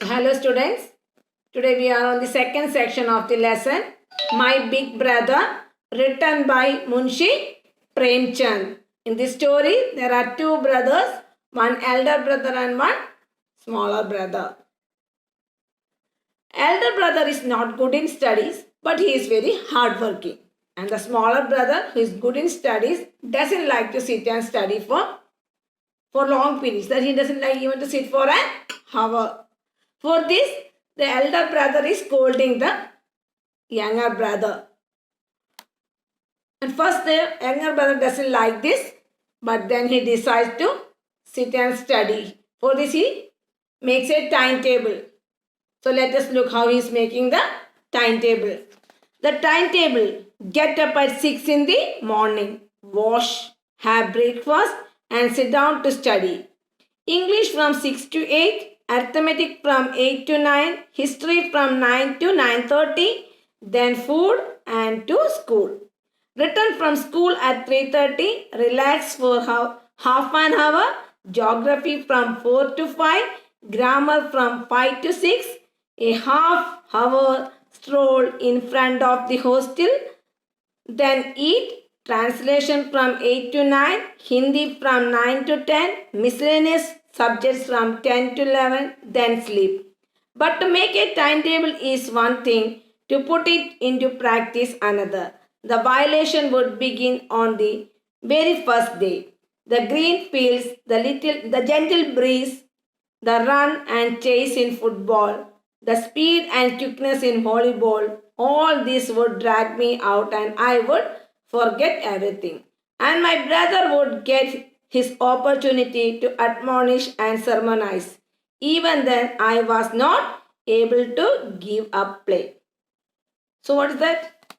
Hello students, today we are on the second section of the lesson, My Big Brother, written by Munshi Premchand. In this story, there are two brothers, one elder brother and one smaller brother. Elder brother is not good in studies, but he is very hardworking. And the smaller brother, who is good in studies, doesn't like to sit and study for long periods. That he doesn't like even to sit for an hour. For this, the elder brother is scolding the younger brother. And first, the younger brother doesn't like this, but then he decides to sit and study. For this, he makes a timetable. So let us look how he is making the timetable. The timetable: get up at 6 in the morning, wash, have breakfast, and sit down to study. English from 6 to 8, arithmetic from 8 to 9, history from 9 to 9:30, then food and to school. Return from school at 3:30, relax for half an hour, geography from 4 to 5, grammar from 5 to 6, a half hour stroll in front of the hostel, then eat, translation from 8 to 9, Hindi from 9 to 10, miscellaneous subjects from 10 to 11, then sleep. But to make a timetable is one thing, to put it into practice another. The violation would begin on the very first day. The green fields, the gentle breeze, the run and chase in football, the speed and quickness in volleyball, all this would drag me out and I would forget everything. And my brother would get his opportunity to admonish and sermonize. Even then, I was not able to give up play. So, what is that?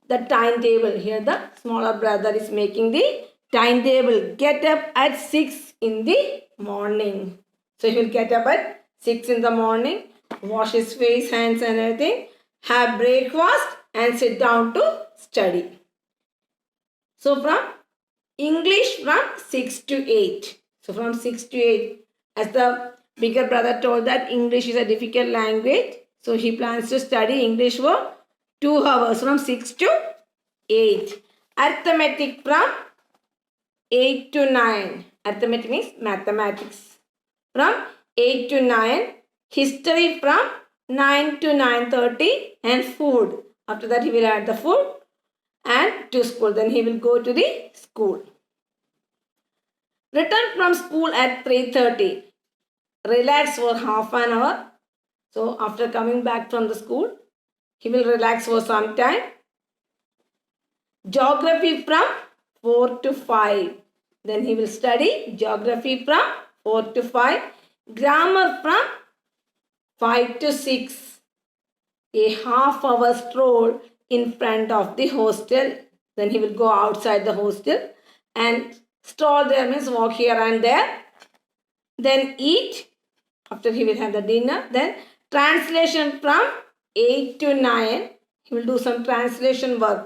The timetable. Here, the smaller brother is making the timetable. Get up at 6 in the morning. So, he will get up at 6 in the morning, wash his face, hands, and everything, have breakfast, and sit down to study. So, from English from 6 to 8. So, from 6 to 8, as the bigger brother told that English is a difficult language, so he plans to study English for 2 hours from 6 to 8. Arithmetic from 8 to 9. Arithmetic means mathematics. From 8 to 9. History from 9 to 9:30, and food. After that, he will add the food and to school. Then he will go to the school. Return from school at 3:30. Relax for half an hour. So after coming back from the school, he will relax for some time. Geography from 4 to 5. Then he will study geography from 4 to 5. Grammar from 5 to 6. A half hour stroll in front of the hostel. Then he will go outside the hostel and stroll there means walk here and there. Then eat. After he will have the dinner. Then translation from 8 to 9. He will do some translation work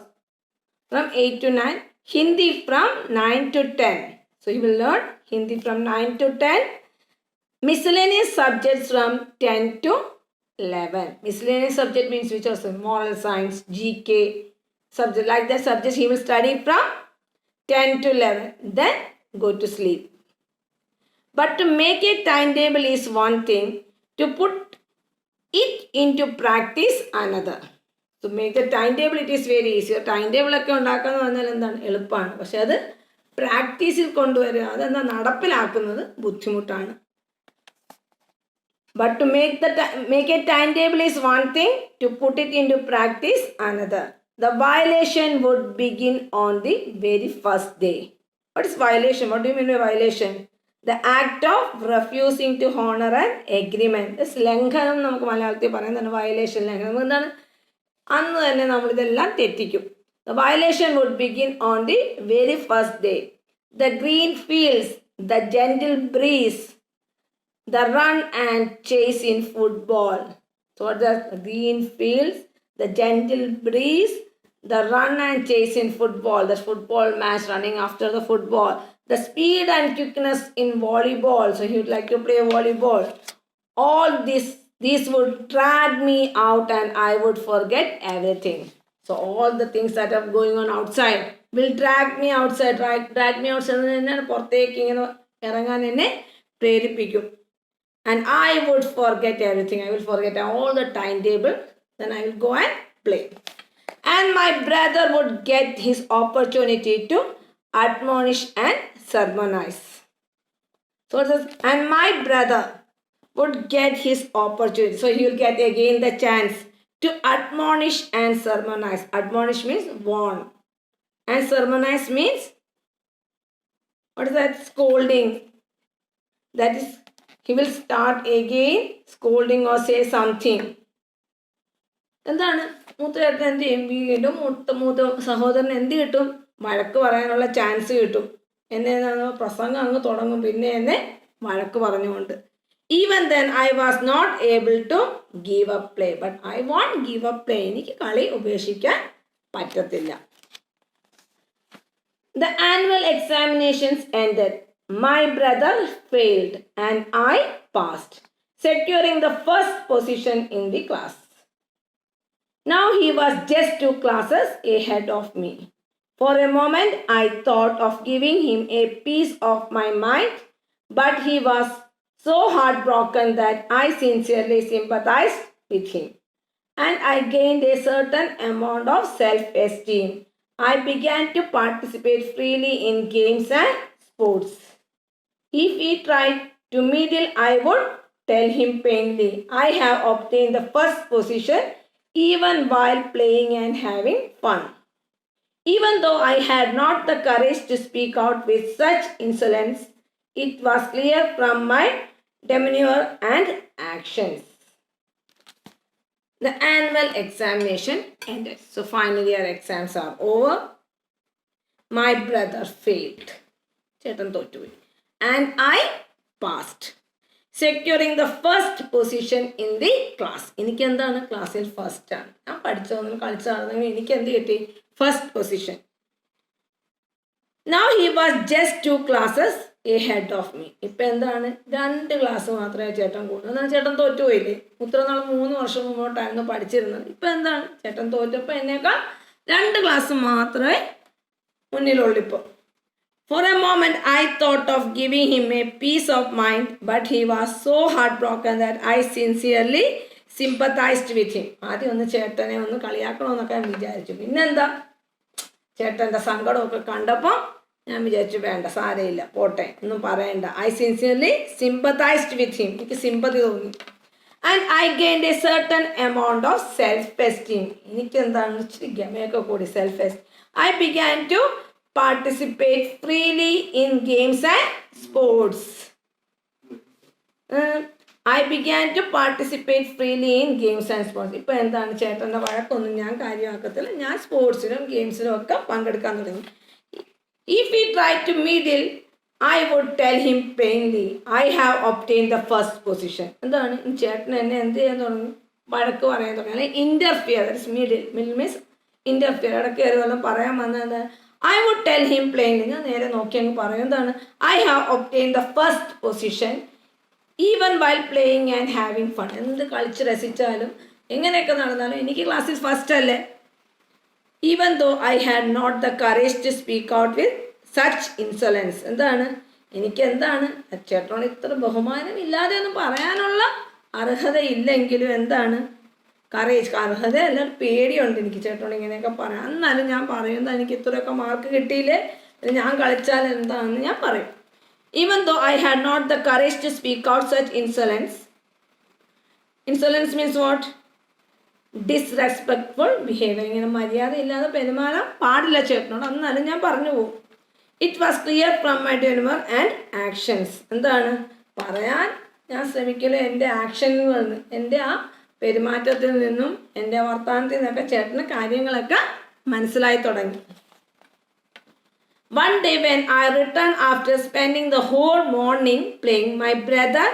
from 8 to 9. Hindi from 9 to 10. So he will learn Hindi from 9 to 10. Miscellaneous subjects from 10 to 11. Miscellaneous subject means which are moral science, GK, subject like that subjects he will study from 10 to 11. Then go to sleep. But to make a timetable is one thing, to put it into practice another. To make the timetable it is very easy. Timetable ഒക്കെ ഉണ്ടാക്കുക എന്ന് പറഞ്ഞാൽ എന്താണ്, എളുപ്പമാണ്. പക്ഷെ അത് പ്രാക്ടീസിൽ കൊണ്ടുവരിക, അതെന്താ നടപ്പിലാക്കുന്നത് ബുദ്ധിമുട്ടാണ്. But to make a timetable is one thing, to put it into practice another. The violation would begin on the very first day. What is violation? What do you mean by violation? The act of refusing to honor an agreement. ലംഘനം നമുക്ക് മലയാളത്തിൽ പറയുന്നതാണ് violation. ലംഘനം എന്താണ്? അന്ന് തന്നെ നമ്മളിതെല്ലാം തെറ്റിക്കും. The violation would begin on the very first day. The green fields, the gentle breeze, the run and chase in football. So what the green fields, the gentle breeze, the run and chase in football, the football match running after the football, the speed and quickness in volleyball. So he would like to play volleyball. All this These would drag me out and I would forget everything. So all the things that are going on outside will drag me outside. Drag me outside എന്നാണ് പുറത്തേക്ക് ഇങ്ങനെ ഇറങ്ങാൻ എന്നെ പ്രേരിപ്പിക്കും. And I would forget everything. I will forget all the timetable. Then I will go and play. And my brother would get his opportunity to admonish and sermonize. So it says, and my brother would get his opportunity. So he will get again the chance to admonish and sermonize. Admonish means warn. And sermonize means, what is that? Scolding. That is, he will start again scolding or say something. എന്താണ് മൂത്തേട്ടൻ എന്ത് ചെയ്യും? വീണ്ടും മൂത്ത സഹോദരൻ എന്ത് കിട്ടും? വഴക്ക് പറയാനുള്ള ചാൻസ് കിട്ടും. എന്നെ പ്രസംഗം അങ്ങ് തുടങ്ങും, പിന്നെ എന്നെ വഴക്ക് പറഞ്ഞുകൊണ്ട്. Even then I was not able to give up play. But I won't give up play. എനിക്ക് കളി ഉപേക്ഷിക്കാൻ പറ്റത്തില്ല. The annual examinations ended. My brother failed and I passed, securing the first position in the class. Now he was just 2 classes ahead of me. For a moment I thought of giving him a piece of my mind, but he was so heartbroken that I sincerely sympathized with him, and I gained a certain amount of self-esteem. I began to participate freely in games and sports. If he tried to meddle, I would tell him plainly, I have obtained the first position even while playing and having fun. Even though I had not the courage to speak out with such insolence, it was clear from my demeanor and actions. The annual examination ended. So finally our exams are over. My brother failed. ചേട്ടൻ തോറ്റുപോയി. And I passed, securing the first position in the class. എനിക്ക് എന്താണ്? ക്ലാസ്സിൽ first ആണ്. ഞാൻ പഠിച്ചതൊന്നും കളിച്ചാണെന്നെങ്കിൽ എനിക്ക് എന്ത് കിട്ടി? First position. Now he was just 2 classes ahead of me. ഇപ്പം എന്താണ്? 2 ക്ലാസ് മാത്രമേ ചേട്ടൻ കൂടുള്ളൂ. എന്നാൽ ചേട്ടൻ തോറ്റുപോയില്ലേ? ഇത്രനാൾ 3 വർഷം മുമ്പോട്ടായിരുന്നു പഠിച്ചിരുന്നത്. ഇപ്പം എന്താണ്? ചേട്ടൻ തോറ്റപ്പോൾ എന്നേക്കാൾ 2 ക്ലാസ് മാത്രമേ മുന്നിലുള്ളൂ ഇപ്പോൾ. For a moment I thought of giving him a piece of mind, but he was so heartbroken that I sincerely sympathized with him. ആദ്യം ഒന്ന് ചേട്ടനെ ഒന്ന് കളിയാക്കണമെന്നൊക്കെ ഞാൻ വിചാരിച്ചു. പിന്നെന്താ, ചേട്ടൻ്റെ സങ്കടമൊക്കെ കണ്ടപ്പോൾ ഞാൻ വിചാരിച്ചു വേണ്ട, സാരയില്ല, പോട്ടെ, ഒന്നും പറയണ്ട. I sincerely sympathized with him. എനിക്ക് സിമ്പതി തോന്നി. And I gained a certain amount of self-esteem. എനിക്ക് എന്താണ്? ഇച്ചിരി ഗമയൊക്കെ കൂടി, self-esteem. I began to participate freely in games and sports. I began to participate freely in games and sports. ഇപ്പം എന്താണ്? ചേട്ടൻ്റെ വഴക്കൊന്നും ഞാൻ കാര്യമാക്കത്തില്ല. ഞാൻ സ്പോർട്സിലും ഗെയിംസിലും ഒക്കെ പങ്കെടുക്കാൻ തുടങ്ങി. If he tried to meddle, I would tell him plainly, I have obtained the first position. എന്താണ്? ചേട്ടൻ എന്നെ എന്ത് ചെയ്യാൻ തുടങ്ങി? വഴക്ക് പറയാൻ തുടങ്ങി. അല്ലെങ്കിൽ interfere. That is middle. Middle means interfere. ഇടയ്ക്ക് കയറുമെല്ലാം പറയാൻ വന്നത്. I would tell him plainly. ഞാൻ നേരെ നോക്കി അങ്ങ് പറയും എന്താണ്? I have obtained the first position even while playing and having fun. എന്ത് കളിച്ച് രസിച്ചാലും എങ്ങനെയൊക്കെ നടന്നാലും എനിക്ക് ക്ലാസ്സിൽ ഫസ്റ്റ് അല്ലേ. Even though I had not the courage to speak out with such insolence. എന്താണ്? എനിക്ക് എന്താണ്? ചേട്ടനോട് ഇത്ര ബഹുമാനം ഇല്ലാതെ ഒന്നും പറയാനുള്ള അർഹതയില്ലെങ്കിലും എന്താണ്? കറേജ്. അർഹതയല്ല, പേടിയുണ്ട് എനിക്ക് ചേട്ടനോട് ഇങ്ങനെയൊക്കെ പറയാം. എന്നാലും ഞാൻ പറയുന്നത് എനിക്ക് ഇത്രയൊക്കെ മാർക്ക് കിട്ടിയില്ലേ, ഞാൻ കളിച്ചാൽ എന്താണെന്ന് ഞാൻ പറയും. Even though I had not the courage to speak out such insolence. Insolence means what? Disrespectful behavior. ഇങ്ങനെ മര്യാദ ഇല്ലാതെ പെരുമാറാൻ പാടില്ല ചേട്ടനോട്. എന്നാലും ഞാൻ പറഞ്ഞു പോകും. It was clear from my demeanor and actions. എന്താണ്? പറയാൻ ഞാൻ ശ്രമിക്കല് എൻ്റെ ആക്ഷനിൽ നിന്ന്, എൻ്റെ ആ പെരുമാറ്റത്തിൽ നിന്നും എൻ്റെ വർത്തമാനത്തിൽ നിന്നൊക്കെ ചേട്ടന് കാര്യങ്ങളൊക്കെ മനസ്സിലായി തുടങ്ങി. One day when I returned after spending the whole morning playing, my brother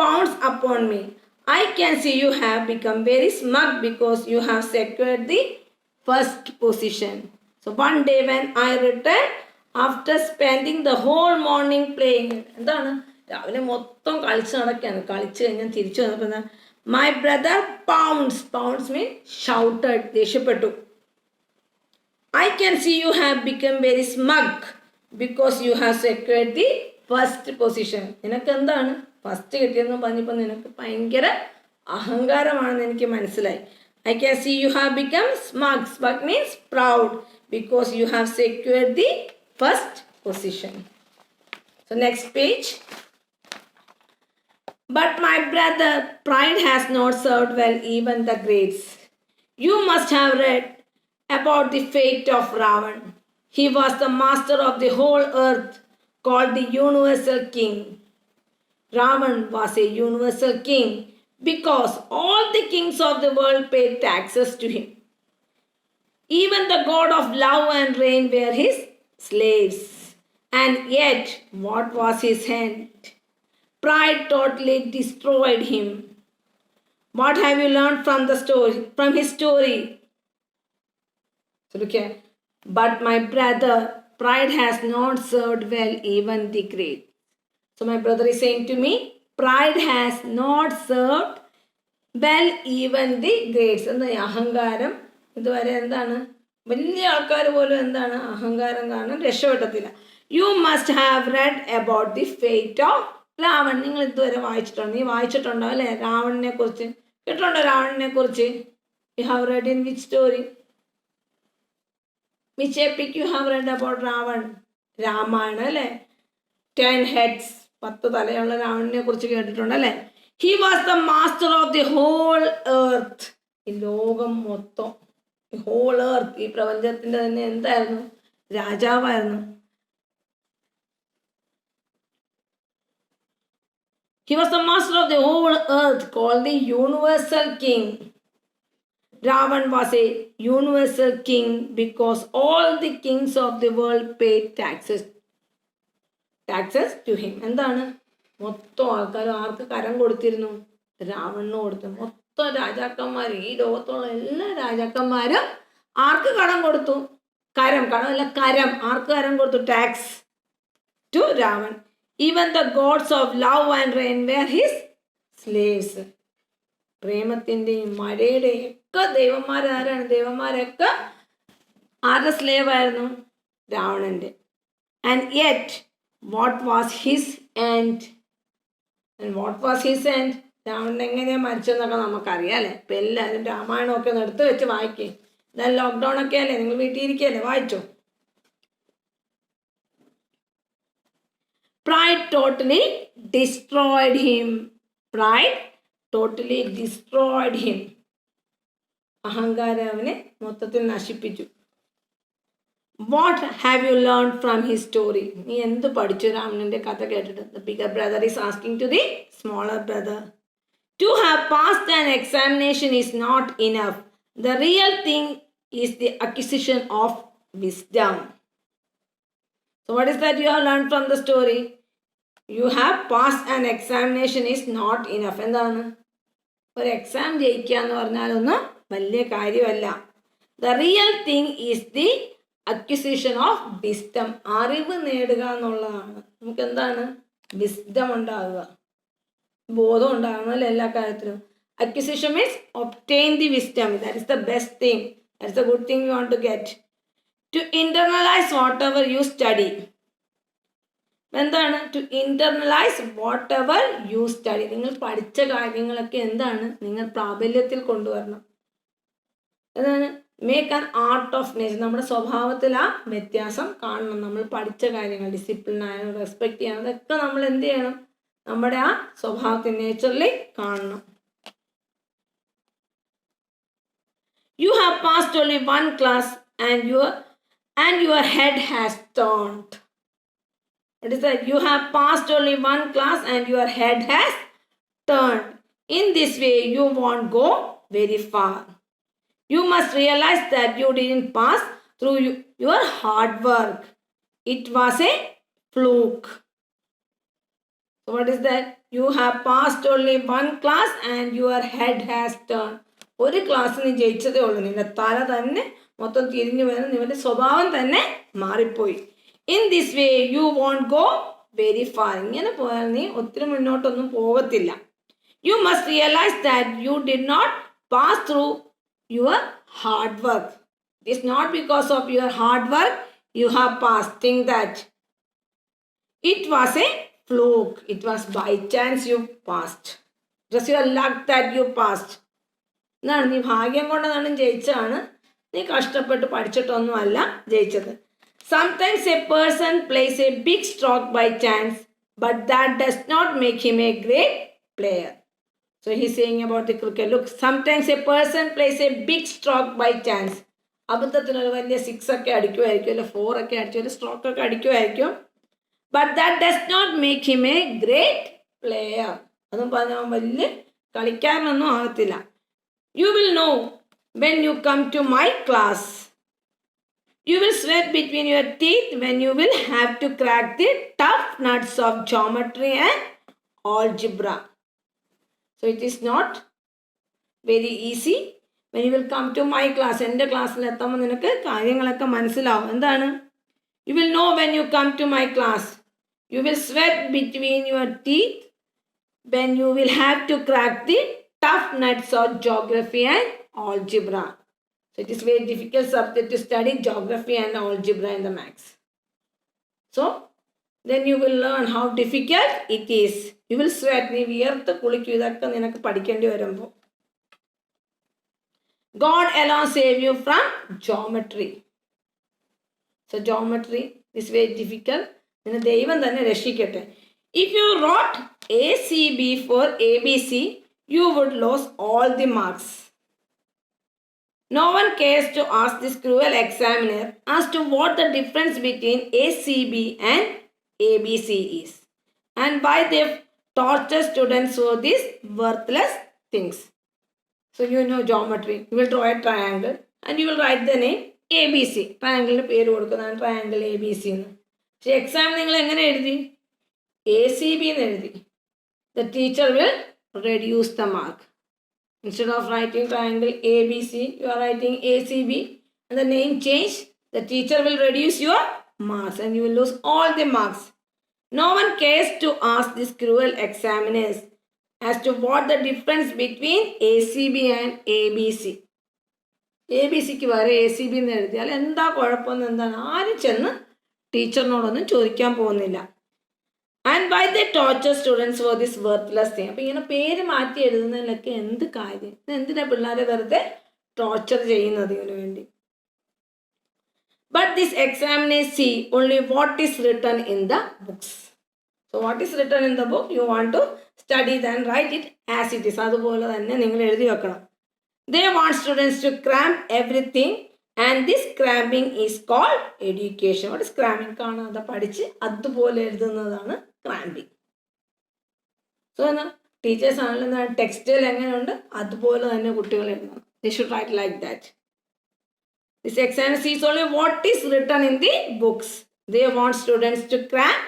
pounced upon me. I can see you have become very smug because you have secured the first position. So one day when I returned after spending the whole morning playing. എന്താണ്? രാവിലെ മൊത്തം കളിച്ച് നടക്കുകയാണ്. കളിച്ച് കഴിഞ്ഞാൽ തിരിച്ചു വന്നപ്പോൾ My brother pounced. Pounced means shouted. ദേഷ്യപ്പെട്ടു. I can see you have become very smug because you have secured the first position. നിനക്ക് എന്താണ് ഫസ്റ്റ് കിട്ടിയെന്ന് പറഞ്ഞപ്പോൾ നിനക്ക് ഭയങ്കര അഹങ്കാരമാണെന്ന് എനിക്ക് മനസ്സിലായി. I can see you have become smug. Smug means proud because you have secured the first position. So next page. But my brother, pride has not served well even the greats. You must have read about the fate of Ravan. He was the master of the whole earth, called the universal king. Ravan was a universal king because all the kings of the world paid taxes to him. Even the god of love and rain were his slaves. And yet, what was his end? Pride totally destroyed him. What have you learned from the story? From his story? So look here. But my brother, pride has not served well even the great. So my brother is saying to me, pride has not served well even the greats. എന്താ അഹങ്കാരം ഇതുവരെ എന്താണ് വലിയ ആൾക്കാർ പോലും എന്താണ് അഹങ്കാരം കാരണം രക്ഷപ്പെട്ടത്തില്ല. You must have read about the fate of Ravan. നിങ്ങൾ ഇതുവരെ വായിച്ചിട്ടുണ്ടോ? നീ വായിച്ചിട്ടുണ്ടോ അല്ലേ രാവണനെ കുറിച്ച്? കേട്ടിട്ടുണ്ടോ രാവണനെ കുറിച്ച്? You have read in which story? Which epic you have read about Ravan? Ramayanam അല്ലേ? 10 heads, 10 തലയുള്ള രാവണനെ കുറിച്ച് കേട്ടിട്ടുണ്ട് അല്ലേ? He was the master of the whole earth. ഈ ലോകം മൊത്തം, ഈ whole earth, ഈ പ്രപഞ്ചത്തിന്റെ തന്നെ എന്തായിരുന്നു? രാജാവായിരുന്നു. He was the master of the whole earth, called the universal king. Ravan was a universal king because all the kings of the world paid taxes to him. എന്താണ് മൊത്തം ആൾക്കാരും ആർക്ക് കരം കൊടുത്തിരുന്നു? രാവണന് കൊടുത്തു. മൊത്തം രാജാക്കന്മാർ, ഈ ലോകത്തുള്ള എല്ലാ രാജാക്കന്മാരും ആർക്ക് കടം കൊടുത്തു? കടമല്ല കരം. ആർക്ക് കരം കൊടുത്തു? Tax to Ravan. Even the gods of love and rain were his slaves. പ്രേമത്തിൻ്റെയും മഴയുടെയും ഒക്കെ ദൈവന്മാരാരാണ്? ദൈവന്മാരൊക്കെ ആരുടെ സ്ലേവ് ആയിരുന്നു? രാവണന്റെ. And yet, what was his end? And what was his end? Ravanan എങ്ങനെയാണ് മരിച്ചെന്നൊക്കെ നമുക്കറിയാം അല്ലേ? ഇപ്പം എല്ലാവരും രാമായണമൊക്കെ ഒന്ന് എടുത്ത് വെച്ച് വായിക്കേ. എന്തായാലും ലോക്ക്ഡൗൺ ഒക്കെ അല്ലേ, നിങ്ങൾ വീട്ടിൽ ഇരിക്കുകയല്ലേ, വായിച്ചോ. Pride totally destroyed him. Pride totally destroyed him. അഹങ്കാരം അവനെ മൊത്തത്തിൽ നശിപ്പിച്ചു. What have you learned from his story? നീ എന്ത് പഠിച്ചു രാവണന്റെ കഥ കേട്ടിട്ട്? The bigger brother is asking to the smaller brother. To have passed an examination is not enough. The real thing is the acquisition of wisdom. So what is that you have learned from the story? You have passed an examination is not enough. എന്താണ്? ഒരു exam ജയിക്കുക എന്ന് പറഞ്ഞാലൊന്നും വലിയ കാര്യമല്ല. The real thing is the acquisition of wisdom. അറിവ് നേടുക എന്നുള്ളതാണ്. നമുക്ക് എന്താണ്? വിസ്ഡം ഉണ്ടാകുക, ബോധം ഉണ്ടാകണം അല്ലേ എല്ലാ കാര്യത്തിലും. Acquisition means obtain the wisdom. That is the best thing. That is the good thing you want to get. To internalize whatever you study. എന്താണ്? To internalise whatever you study. നിങ്ങൾ പഠിച്ച കാര്യങ്ങളൊക്കെ എന്താണ്? നിങ്ങൾ പ്രാബല്യത്തിൽ കൊണ്ടുവരണം. എന്താണ്? Make an art of nature. നമ്മുടെ സ്വഭാവത്തിൽ ആ വ്യത്യാസം കാണണം. നമ്മൾ പഠിച്ച കാര്യങ്ങൾ, ഡിസിപ്ലിൻ ആയാലും റെസ്പെക്ട് ചെയ്യണം, അതൊക്കെ നമ്മൾ എന്ത് ചെയ്യണം? നമ്മുടെ ആ സ്വഭാവത്തിൽ, നേച്ചറിൽ കാണണം. You have passed only one class and your head has turned. What is that? You have passed only one class and your head has turned. In this way, you won't go very far. You must realize that you didn't pass through your hard work. It was a fluke. So what is that? You have passed only one class and your head has turned. ഒരു class നീ ജയിച്ചതേ ഉള്ളൂ. നിന്റെ തല തന്നെ മൊത്തം തിരിഞ്ഞു വരുന്ന നിന്റെ സ്വഭാവം തന്നെ മാറിപ്പോയി. In this way you won't go very far. ഇങ്ങനെ പോയാൽ നീ ഒത്തിരി മുന്നോട്ടൊന്നും പോകത്തില്ല. You must realize that you did not pass through your hard work. It is not because of your hard work you have passed. Think that. It was a fluke. It was by chance you passed. It was your luck that you passed. എന്നാണ് നീ ഭാഗ്യം കൊണ്ടതാണ് ജയിച്ചതാണ്, നീ കഷ്ടപ്പെട്ട് പഠിച്ചിട്ടൊന്നുമല്ല ജയിച്ചത്. Sometimes a person plays a big stroke by chance, but that does not make him a great player. So he's saying about the cricket. Look, sometimes a person plays a big stroke by chance. അബദ്ധത്തിനൊരു വലിയ 6 ഒക്കെ അടിക്കുമായിരിക്കും, അല്ലെ 4 ഒക്കെ അടിച്ചു, ഒരു stroke ഒക്കെ അടിക്കുമായിരിക്കും. But that does not make him a great player. അതും പറഞ്ഞാൽ വലിയ കളിക്കാരനൊന്നും ആകത്തില്ല. You will know when you come to my class. You will sweat between your teeth when you will have to crack the tough nuts of geometry and algebra. So it is not very easy. When you will come to my class, എൻ്റെ ക്ലാസ്സിൽ എത്തുമ്പോൾ നിനക്ക് കാര്യങ്ങളൊക്കെ മനസ്സിലാവും. എന്താണ്? You will know when you come to my class. You will sweat between your teeth when you will have to crack the tough nuts of geography and algebra. So it is very difficult subject to study geography and algebra in the maths. So then you will learn how difficult it is. You will sweat. നീ വിയർത്ത് കുളിക്കും ഇതൊക്കെ നിനക്ക് പഠിക്കേണ്ടി വരുമ്പോൾ. God alone save you from geometry. So geometry is very difficult. നിന്നെ ദൈവം തന്നെ രക്ഷിക്കട്ടെ. If you wrote ACB for ABC, you would lose all the marks. No one cares to ask this cruel examiner as to what the difference between ACB and ABC is, and why they torture students for these worthless things. So you know geometry. You will draw a triangle and you will write the name ABC. Triangle പേര് കൊടുക്കുന്നതാണ് triangle ABC എന്ന്. പക്ഷേ exam നിങ്ങൾ എങ്ങനെ എഴുതി? ACB എന്ന് എഴുതി. The teacher will reduce the mark. Instead of writing triangle ABC, you are writing ACB and the name change. The teacher will reduce your marks and you will lose all the marks. No one cares to ask these cruel examiners as to what the difference between ACB and ABC. ABCക്ക് വരെ ACB എന്ന് എഴുതിയാൽ എന്താ കുഴപ്പമെന്ന് എന്താണ് ആരും ചെന്ന് ടീച്ചറിനോടൊന്നും ചോദിക്കാൻ പോകുന്നില്ല. And why they torture students for this worthless thing. അപ്പോൾ ഇങ്ങനെ പേര് മാറ്റി എഴുതുന്നതിലൊക്കെ എന്ത് കാര്യം? എന്തിനാ പിള്ളേരെ വെറുതെ ടോർച്ചർ ചെയ്യുന്നത് ഇതിനു വേണ്ടി? But this examiners see only what is written in the books. So what is written in the book, you want to study then write it as it is. അതുപോലെ തന്നെ നിങ്ങൾ എഴുതി വെക്കണം. They want students to cram everything, and this cramming is called education. What is cramming? കാണാതെ പഠിച്ച് അതുപോലെ എഴുതുന്നതാണ് cramming. So എന്നാ teachers ആണെങ്കിലും ടെക്സ്റ്റിൽ എങ്ങനെയുണ്ട് അതുപോലെ തന്നെ കുട്ടികൾ എഴുതണം. They should write like that. This exam sees only what is written in the books. They want students to cram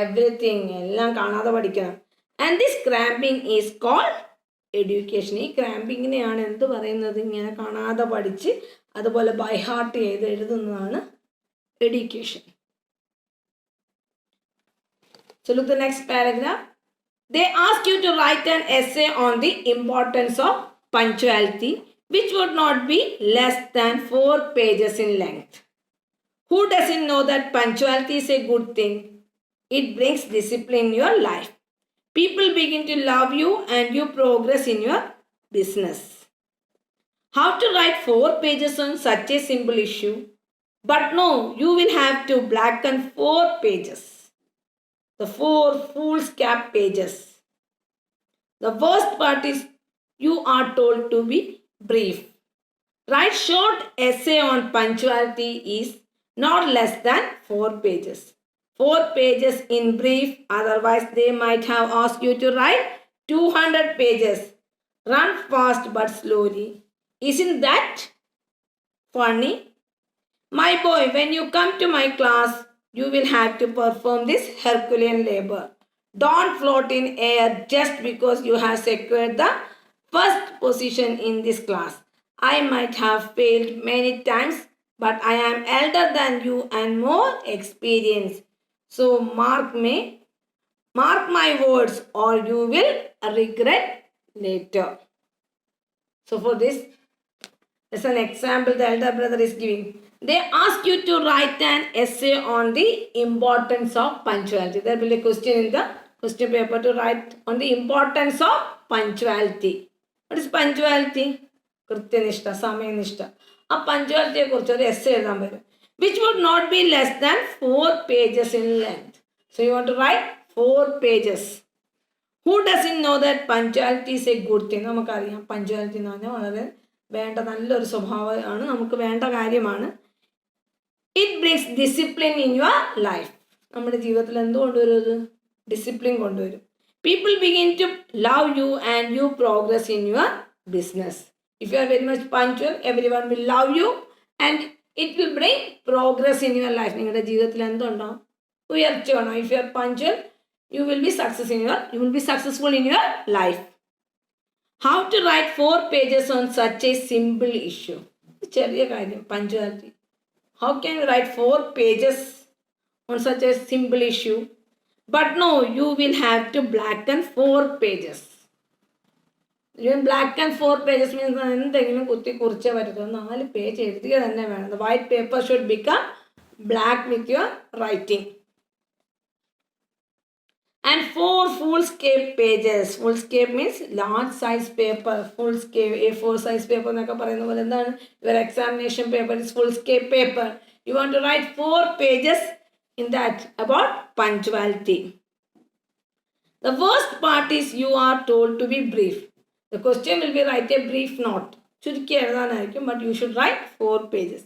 everything. എല്ലാം കാണാതെ പഠിക്കണം. And this cramming is called education. ഈ ക്രാമ്പിങ്ങിനെയാണ് എന്ത് പറയുന്നത്? ഇങ്ങനെ കാണാതെ പഠിച്ച് അതുപോലെ ബൈ ഹാർട്ട് ചെയ്ത് എഴുതുന്നതാണ് education. So look the next paragraph. They ask you to write an essay on the importance of punctuality, which would not be less than 4 pages in length. Who doesn't know that punctuality is a good thing? It brings discipline in your life. People begin to love you and you progress in your business. How to write 4 pages on such a simple issue? But no, you will have to blacken 4 pages. The 4 foolscap pages. The worst part is you are told to be brief. Write short essay on punctuality is not less than 4 pages. 4 pages in brief, otherwise they might have asked you to write 200 pages. Run fast but slowly. Isn't that funny? My boy, when you come to my class, you will have to perform this Herculean labor. Don't float in air just because you have secured the first position in this class. I might have failed many times, but I am elder than you and more experienced. So mark my words or you will regret later. So for this, as an example the elder brother is giving. They ask you to write an essay on the importance of punctuality. There will be a question in the question paper to write on the importance of punctuality. What is punctuality? കൃത്യനിഷ്ഠ, സമയനിഷ്ഠ. ആ പഞ്ച്വാലിറ്റിയെ കുറിച്ച് ഒരു essay എഴുതാൻ പറ്റും. Which would not be less than 4 pages in length. So you want to write 4 pages. Who doesn't know that punctuality is a good thing? നമുക്കറിയാം punctuality എന്ന് പറഞ്ഞാൽ വളരെ വേണ്ട നല്ലൊരു സ്വഭാവമാണ്, നമുക്ക് വേണ്ട കാര്യമാണ്. It brings discipline in your life. നമ്മുടെ ജീവിതത്തിൽ എന്ത് കൊണ്ടുവരും? അത് ഡിസിപ്ലിൻ കൊണ്ടുവരും. People begin to love you and you progress in your business. If you are very much punctual, everyone will love you and it will bring progress in your life. നിങ്ങളുടെ ജീവിതത്തിൽ എന്തുണ്ടാവും? ഉയർച്ച വേണം. If you are punctual, you will be successful in your life. How to write 4 pages on such a simple issue? ചെറിയ കാര്യം punctuality. How can you write 4 pages on such a simple issue? But no, you will have to blacken 4 pages. Even blacken 4 pages means എന്തെങ്കിലും കുത്തി കുറിച്ചേ പറ്റത്തുള്ളൂ. 4 page എഴുതുക തന്നെ വേണം. The white paper should become black with your writing. And 4 full-scape pages. Full-scape means large size paper. Full-scape, A4 size paper എന്നൊക്കെ പറയുന്ന പോലെ എന്താണ്? Your examination paper is full-scape paper. You want to write 4 pages in that about punctuality. The worst part is you are told to be brief. The question will be write a brief note. ചുരുക്കി എഴുതാനായിരിക്കും, but you should write 4 pages.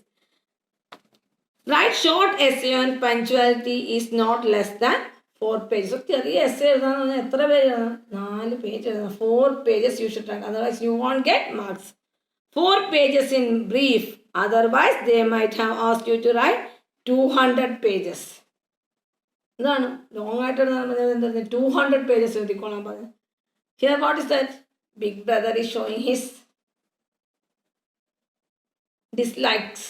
Write short essay on punctuality is not less than 4 pages. ചെറിയ essay എഴുതാന്ന് പറഞ്ഞാൽ എത്ര page എഴുതണം? 4 page എഴുതണം. 4 pages you should write. Otherwise you won't get marks. 4 pages in brief. Otherwise they might have asked you to write 200 pages. എന്താണ് long ആയിട്ട് എഴുതാൻ പറഞ്ഞത്? എന്താ 200 pages എഴുതിക്കോളാൻ പറഞ്ഞത്. Here what is that? Big brother is showing his dislikes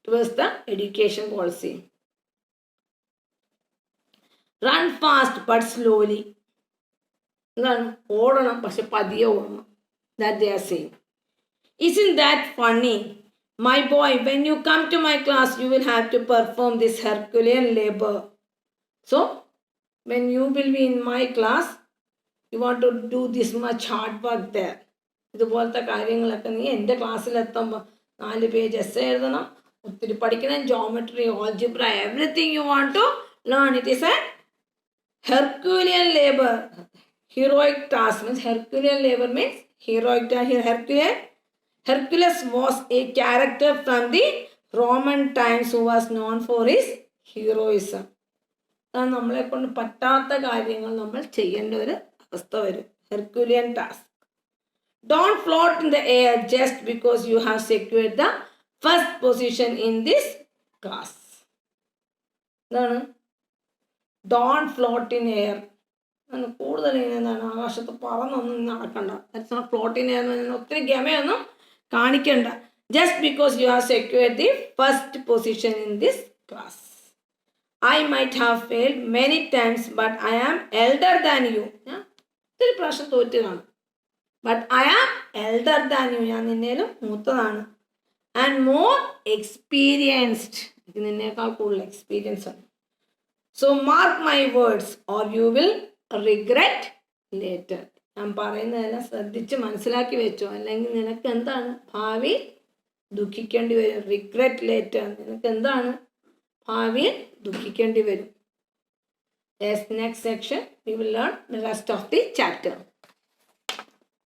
towards the education policy. Run fast but slowly. എന്താണ്? ഓടണം പക്ഷെ പതിയെ ഓടണം. That they are saying. Isn't that funny? My boy, when you come to my class, you will have to perform this Herculean labor. So, when you will be in my class, you want to do this much hard work there. ഇതുപോലത്തെ കാര്യങ്ങളൊക്കെ നീ എൻ്റെ ക്ലാസ്സിലെത്തുമ്പോൾ 4 page essay എഴുതണം, ഒത്തിരി പഠിക്കണം, geometry, algebra, everything you want to learn. It is a Herculean labor. Heroic task means Herculean labor means heroic task. Hercules was a character from the Roman times who was known for his heroism. അതാണ് നമ്മളെ കൊണ്ട് പറ്റാത്ത കാര്യങ്ങൾ നമ്മൾ ചെയ്യേണ്ട ഒരു അവസ്ഥ വരും. Herculean task. Don't float in the air just because you have secured the first position in this class. എന്താണ്? Don't float in air. കൂടുതൽ എന്താണ്? ആകാശത്ത് പറന്നൊന്നും നടക്കണ്ട. That's not float in air എന്ന് പറഞ്ഞാൽ ഒത്തിരി ഗമയൊന്നും കാണിക്കണ്ട. Just because you have secured the first position in this class. I might have failed many times but I am elder than you. ഞാൻ ഒത്തിരി പ്രാവശ്യം തോറ്റ് കാണും. But I am elder than you. ഞാൻ നിന്നേലും മൂത്തതാണ്. And more experienced. എനിക്ക് നിന്നേക്കാൾ കൂടുതൽ എക്സ്പീരിയൻസ് ഉണ്ട്. So mark my words or you will regret later. ഞാൻ പറയുന്നതെല്ലാം ശ്രദ്ധിച്ച് മനസ്സിലാക്കി വെച്ചോ, അല്ലെങ്കിൽ നിനക്ക് എന്താണ് ഭാവിയിൽ ദുഃഖിക്കേണ്ടി വരും. Regret later. നിനക്ക് എന്താണ് ഭാവിയിൽ ദുഃഖിക്കേണ്ടി വരും. Next section we will learn the rest of the chapter.